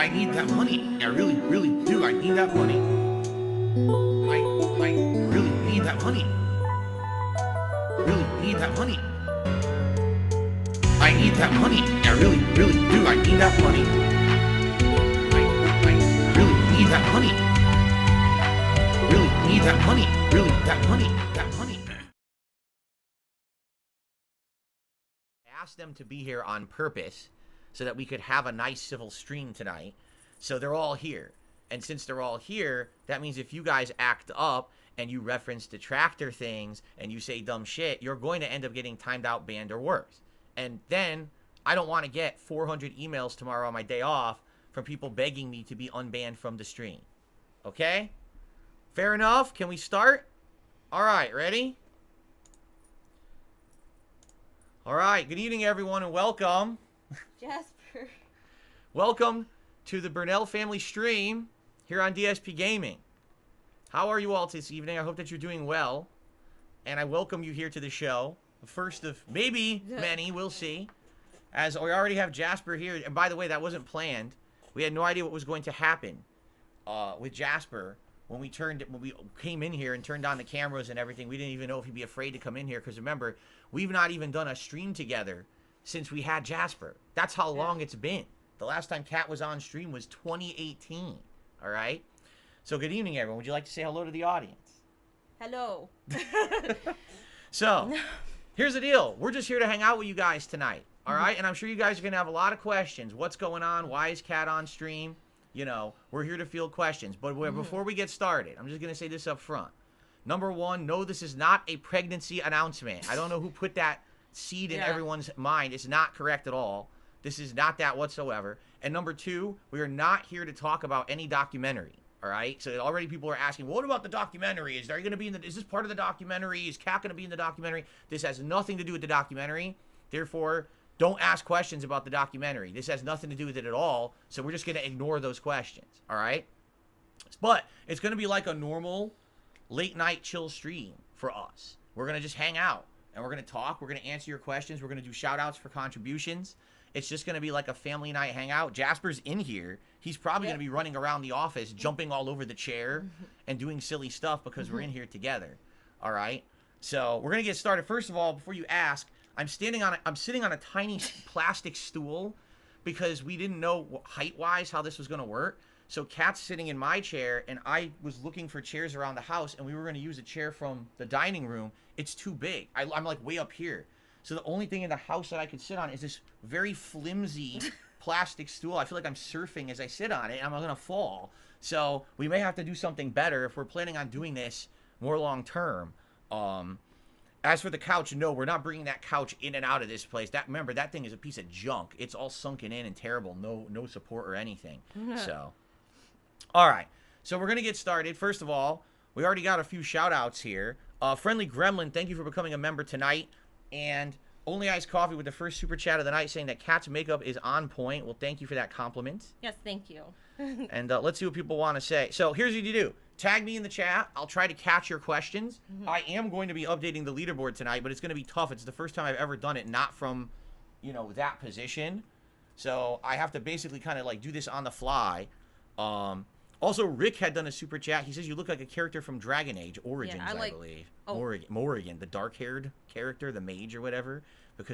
I need that money. I really, really do. I need that money. I really need that money. Really need that money. I need that money. I really, really do. I need that money. I really need that money. Really need that money. Really, that money. That money. I asked them to be here on purpose so that we could have a nice civil stream tonight. So they're all here. And since they're all here, that means if you guys act up and you reference detractor things and you say dumb shit, you're going to end up getting timed out, banned, or worse. And then I don't want to get 400 emails tomorrow on my day off from people begging me to be unbanned from the stream. Okay? Fair enough? Can we start? All right, ready? All right, good evening, everyone, and welcome. Jasper. Welcome to the Burnell family stream here on DSP Gaming. How are you all this evening? I hope that you're doing well. And I welcome you here to the show. The first of maybe many, we'll see. As we already have Jasper here. And by the way, that wasn't planned. We had no idea what was going to happen with Jasper when we came in here and turned on the cameras and everything. We didn't even know if he'd be afraid to come in here. Because remember, we've not even done a stream together since we had Jasper. That's how long it's been. The last time Kat was on stream was 2018. All right? So good evening, everyone. Would you like to say hello to the audience? Hello. So, here's the deal. We're just here to hang out with you guys tonight. All right? And I'm sure you guys are going to have a lot of questions. What's going on? Why is Kat on stream? You know, we're here to field questions. But before we get started, I'm just going to say this up front. Number one, no, this is not a pregnancy announcement. I don't know who put that seed in everyone's mind. It's not correct at all. This is not that whatsoever. And number two, we are not here to talk about any documentary. All right. So already people are asking, well, what about the documentary? Is this part of the documentary? Is Kat going to be in the documentary? This has nothing to do with the documentary. Therefore, don't ask questions about the documentary. This has nothing to do with it at all. So we're just going to ignore those questions. All right. But it's going to be like a normal late night chill stream for us. We're going to just hang out and we're going to talk. We're going to answer your questions. We're going to do shout outs for contributions. It's just going to be like a family night hangout. Jasper's in here. He's probably going to be running around the office, jumping all over the chair and doing silly stuff because we're in here together. All right. So we're going to get started. First of all, before you ask, I'm sitting on a tiny plastic stool because we didn't know height-wise how this was going to work. So Kat's sitting in my chair, and I was looking for chairs around the house, and we were going to use a chair from the dining room. It's too big. I'm like way up here. So the only thing in the house that I could sit on is this very flimsy plastic stool. I feel like I'm surfing as I sit on it, and I'm going to fall. So we may have to do something better if we're planning on doing this more long term. As for the couch, no, we're not bringing that couch in and out of this place. Remember, that thing is a piece of junk. It's all sunken in and terrible. No support or anything. So, all right. So we're going to get started. First of all, we already got a few shout outs here. Friendly Gremlin, thank you for becoming a member tonight. And Only Iced Coffee with the first super chat of the night saying that Kat's makeup is on point. Well, thank you for that compliment. Yes, thank you. And let's see what people want to say. So here's what you do. Tag me in the chat. I'll try to catch your questions. I am going to be updating the leaderboard tonight, but it's going to be tough. It's the first time I've ever done it, not from, that position. So I have to basically kind of like do this on the fly. Also, Rick had done a super chat. He says you look like a character from Dragon Age Origins, I believe. Morrigan, the dark-haired character, the mage or whatever,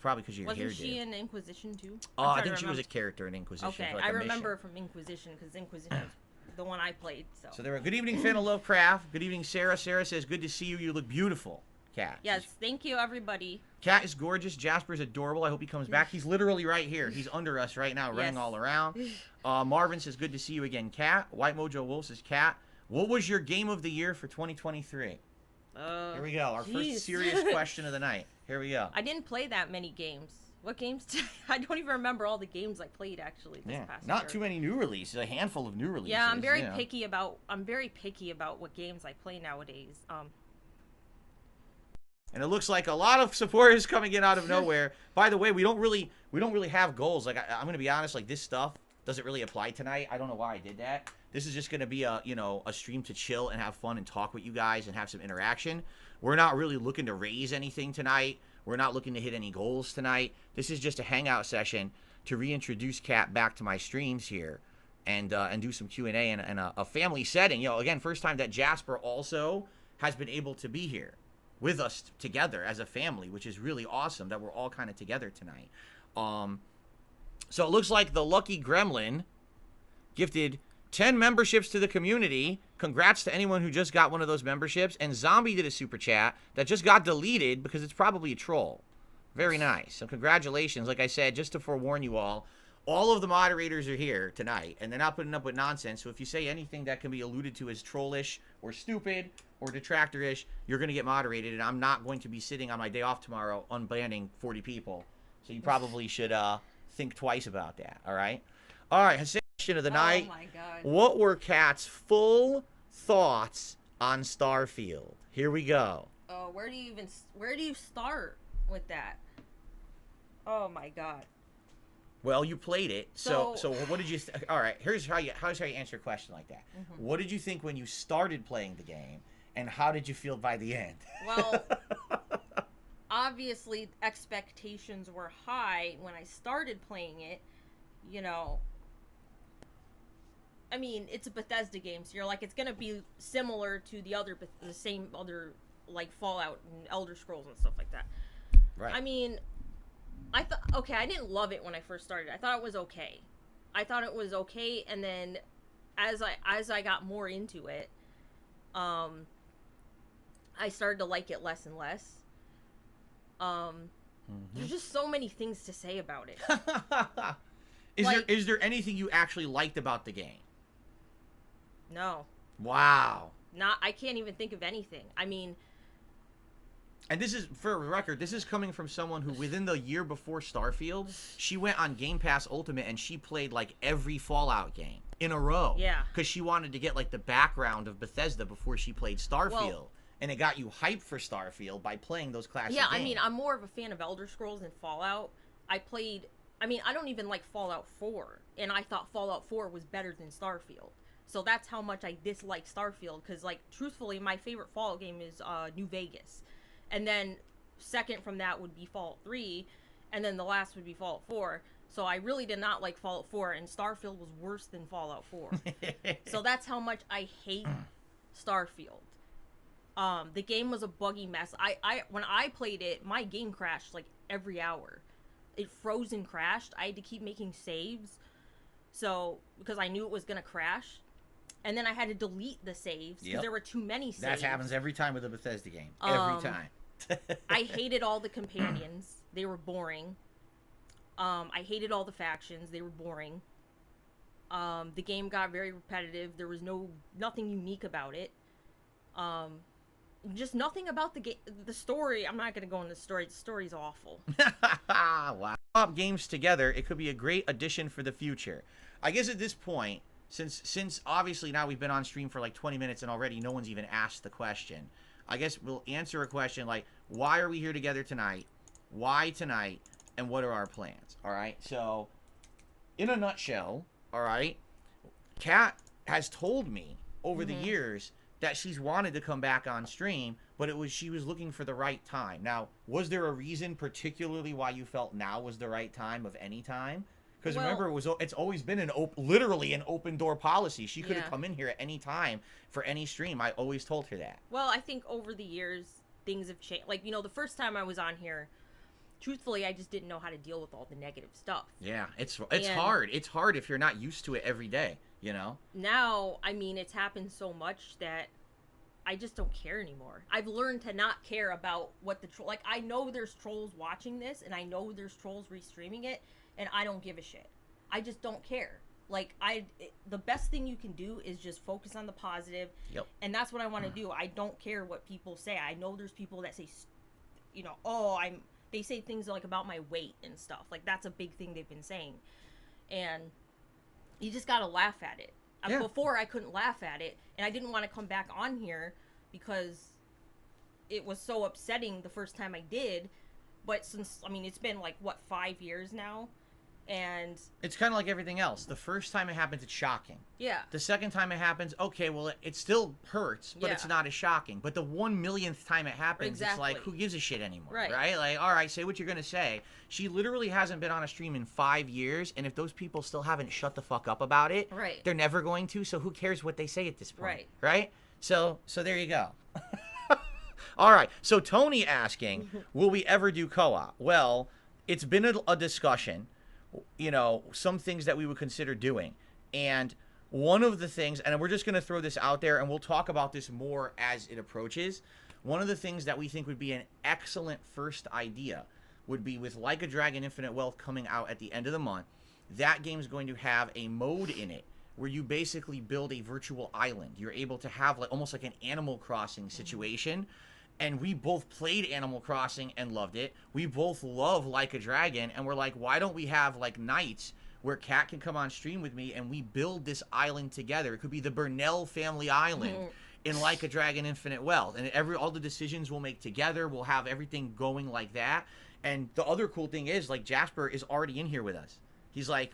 probably because your hair did. Wasn't she in Inquisition too? I think she was a character in Inquisition. Okay, like I remember from Inquisition because Inquisition was the one I played. So there. Good evening, fan of Lovecraft. Good evening, Sarah. Sarah says, "Good to see you. You look beautiful." Kat. Yes, thank you, everybody. Kat is gorgeous. Jasper's adorable. I hope he comes back. He's literally right here. He's under us right now, running all around. Marvin says, good to see you again, Kat. White Mojo Wolf says, Kat, what was your game of the year for 2023? Here we go. Our first serious question of the night. Here we go. I didn't play that many games. What games I don't even remember all the games I played actually this past year. Not too many new releases. A handful of new releases. Yeah, I'm very picky about what games I play nowadays. And it looks like a lot of support is coming in out of nowhere. By the way, we don't really have goals. Like I'm gonna be honest, like this stuff doesn't really apply tonight. I don't know why I did that. This is just gonna be a stream to chill and have fun and talk with you guys and have some interaction. We're not really looking to raise anything tonight. We're not looking to hit any goals tonight. This is just a hangout session to reintroduce Kat back to my streams here. and do some Q&A in a family setting. You know, again, first time that Jasper also has been able to be here with us together as a family, which is really awesome that we're all kind of together tonight. So it looks like the Lucky Gremlin gifted 10 memberships to the community. Congrats to anyone who just got one of those memberships. And Zombie did a super chat that just got deleted because it's probably a troll. Very nice. So congratulations. Like I said, just to forewarn you all of the moderators are here tonight, and they're not putting up with nonsense. So if you say anything that can be alluded to as trollish or stupid or detractorish, you're going to get moderated, and I'm not going to be sitting on my day off tomorrow unbanning 40 people. So you probably should think twice about that, all right? All right, question of the night. Oh, my God. What were Kat's full thoughts on Starfield? Here we go. Oh, where do you start with that? Oh, my God. Well, you played it, so what did you? All right, here's how you answer a question like that. Mm-hmm. What did you think when you started playing the game, and how did you feel by the end? Well, obviously expectations were high when I started playing it. You know, I mean, it's a Bethesda game, so you're like, it's gonna be similar to the same other like Fallout and Elder Scrolls and stuff like that. Right. I mean, I thought, okay, I didn't love it when I first started. I thought it was okay. And then as I got more into it, I started to like it less and less. There's just so many things to say about it. Is there anything you actually liked about the game? No. Wow. I can't even think of anything. I mean, and this is, for a record, this is coming from someone who, within the year before Starfield, she went on Game Pass Ultimate and she played, like, every Fallout game in a row. Yeah. Because she wanted to get, like, the background of Bethesda before she played Starfield. Well, and it got you hyped for Starfield by playing those classic games. Yeah, I mean, I'm more of a fan of Elder Scrolls than Fallout. I don't even like Fallout 4, and I thought Fallout 4 was better than Starfield. So that's how much I dislike Starfield, because, like, truthfully, my favorite Fallout game is New Vegas. And then second from that would be Fallout 3, and then the last would be Fallout 4. So I really did not like Fallout 4, and Starfield was worse than Fallout 4. So that's how much I hate Starfield. The game was a buggy mess. When I played it, my game crashed like every hour. It froze and crashed. I had to keep making saves, because I knew it was gonna crash. And then I had to delete the saves because there were too many saves. That happens every time with a Bethesda game. Every time. I hated all the companions. They were boring. I hated all the factions. They were boring. The game got very repetitive. There was nothing unique about it. Just nothing about the game. The story, I'm not going to go into the story. The story's awful. Wow. Pop games together, it could be a great addition for the future. I guess at this point, since obviously now we've been on stream for like 20 minutes and already no one's even asked the question, I guess we'll answer a question like, why are we here together tonight? Why tonight? And what are our plans? All right. So, in a nutshell, all right, Kat has told me over the years that she's wanted to come back on stream, but she was looking for the right time. Now, was there a reason particularly why you felt now was the right time of any time? Because remember, it's always been literally an open door policy. She could have come in here at any time for any stream. I always told her that. Well, I think over the years, things have changed. Like, the first time I was on here, truthfully, I just didn't know how to deal with all the negative stuff. Yeah, it's hard. It's hard if you're not used to it every day, Now, I mean, it's happened so much that I just don't care anymore. I've learned to not care about what I know there's trolls watching this, and I know there's trolls restreaming it, and I don't give a shit. I just don't care. The best thing you can do is just focus on the positive. Yep. And that's what I want to do. I don't care what people say. I know there's people that say, they say things like about my weight and stuff. Like, that's a big thing they've been saying. And you just gotta laugh at it. Yeah. Before, I couldn't laugh at it, and I didn't want to come back on here because it was so upsetting the first time I did. But since, it's been 5 years now, And it's kind of like everything else. The first time it happens, it's shocking. yeah. The second time it happens, okay, well, it still hurts, but it's not as shocking. But the 1 millionth time it happens, it's like, who gives a shit anymore, right? Like, all right, say what you're going to say. She literally hasn't been on a stream in 5 years, and if those people still haven't shut the fuck up about it, they're never going to, so who cares what they say at this point, right? So there you go. All right, so Tony asking, will we ever do co-op? Well, it's been a discussion. You know, some things that we would consider doing. And one of the things, and we're just going to throw this out there, and we'll talk about this more as it approaches. One of the things that we think would be an excellent first idea would be with Like a Dragon Infinite Wealth coming out at the end of the month. That game's going to have a mode in it where you basically build a virtual island. You're able to have like almost like an Animal Crossing situation. And we both played Animal Crossing and loved it. We both love Like a Dragon, and we're like, why don't we have like nights where Kat can come on stream with me and we build this island together? It could be the Burnell family island in Like a Dragon Infinite Wealth, and all the decisions we'll make together. We'll have everything going like that. And the other cool thing is, like, Jasper is already in here with us. He's like,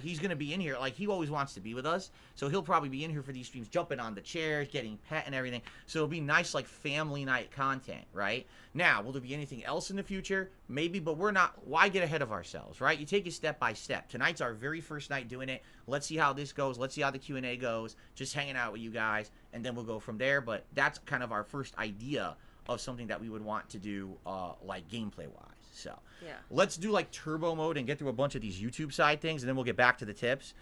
he's going to be in here. Like, he always wants to be with us. So he'll probably be in here for these streams, jumping on the chairs, getting pet and everything. So it'll be nice, like, family night content, right? Now, will there be anything else in the future? Maybe, but we're not. Why get ahead of ourselves, right? You take it step by step. Tonight's our very first night doing it. Let's see how this goes. Let's see how the Q&A goes. Just hanging out with you guys, and then we'll go from there. But that's kind of our first idea of something that we would want to do, like, gameplay-wise. So let's do like turbo mode and get through a bunch of these YouTube side things, and then we'll get back to the tips.